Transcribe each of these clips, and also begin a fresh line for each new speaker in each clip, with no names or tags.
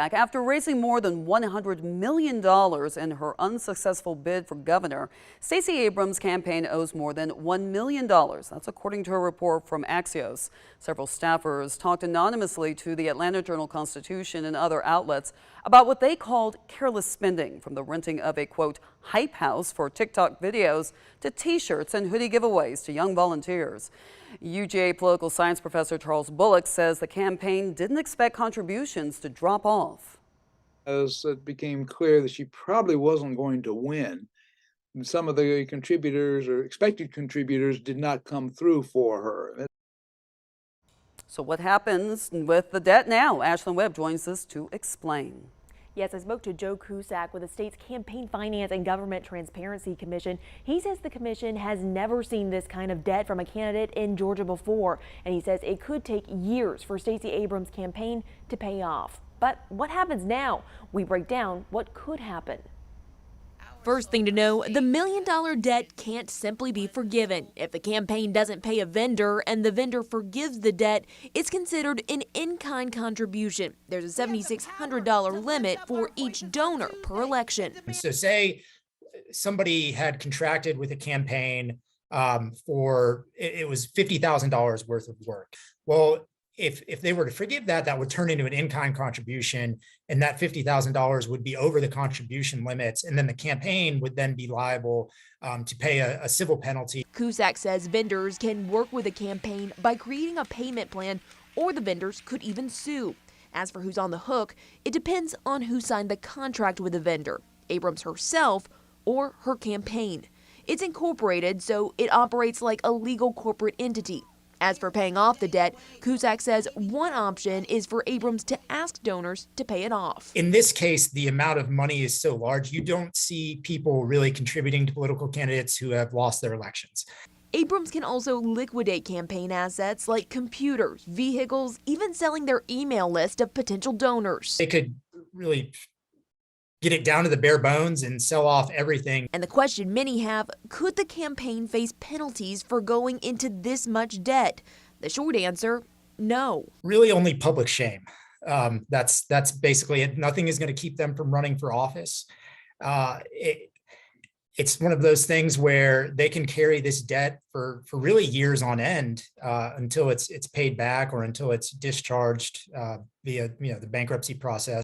After raising more than $100 million in her unsuccessful bid for governor, Stacey Abrams' campaign owes more than $1 million. That's according to a report from Axios. Several staffers talked anonymously to the Atlanta Journal-Constitution and other outlets about what they called careless spending, from the renting of a, quote, hype house for TikTok videos to T-shirts and hoodie giveaways to young volunteers. UGA political science professor Charles Bullock says the campaign didn't expect contributions to drop off.
As it became clear that she probably wasn't going to win, and some of the contributors or expected contributors did not come through for her.
So what happens with the debt now? Ashlyn Webb joins us to explain.
Yes, I spoke to Joe Cusack with the state's Campaign Finance and Government Transparency Commission. He says the commission has never seen this kind of debt from a candidate in Georgia before, and he says it could take years for Stacey Abrams' campaign to pay off. But what happens now? We break down what could happen. First thing to know, the $1 million debt can't simply be forgiven. If the campaign doesn't pay a vendor and the vendor forgives the debt, it's considered an in-kind contribution. There's a $7,600 limit for each donor per election.
So say somebody had contracted with a campaign for, it was $50,000 worth of work. Well, if they were to forgive that, that would turn into an in-kind contribution, and that $50,000 would be over the contribution limits, and then the campaign would then be liable to pay a civil penalty.
Cusack says vendors can work with a campaign by creating a payment plan, or the vendors could even sue. As for who's on the hook, it depends on who signed the contract with the vendor, Abrams herself or her campaign. It's incorporated, so it operates like a legal corporate entity. As for paying off the debt, Cusack says one option is for Abrams to ask donors to pay it off.
In this case, the amount of money is so large, you don't see people really contributing to political candidates who have lost their elections.
Abrams can also liquidate campaign assets like computers, vehicles, even selling their email list of potential donors.
They could really get it down to the bare bones and sell off everything.
And the question many have, could the campaign face penalties for going into this much debt? The short answer, no.
Really only public shame. That's basically it. Nothing is going to keep them from running for office. It's one of those things where they can carry this debt for really years on end until it's paid back or until it's discharged via the bankruptcy process.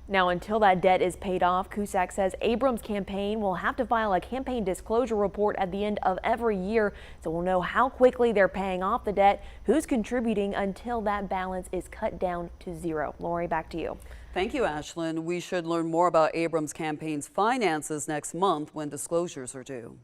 Now, until that debt is paid off, Cusack says Abrams' campaign will have to file a campaign disclosure report at the end of every year, so we'll know how quickly they're paying off the debt, who's contributing until that balance is cut down to zero. Lori, back to you.
Thank you, Ashlyn. We should learn more about Abrams' campaign's finances next month when disclosures are due.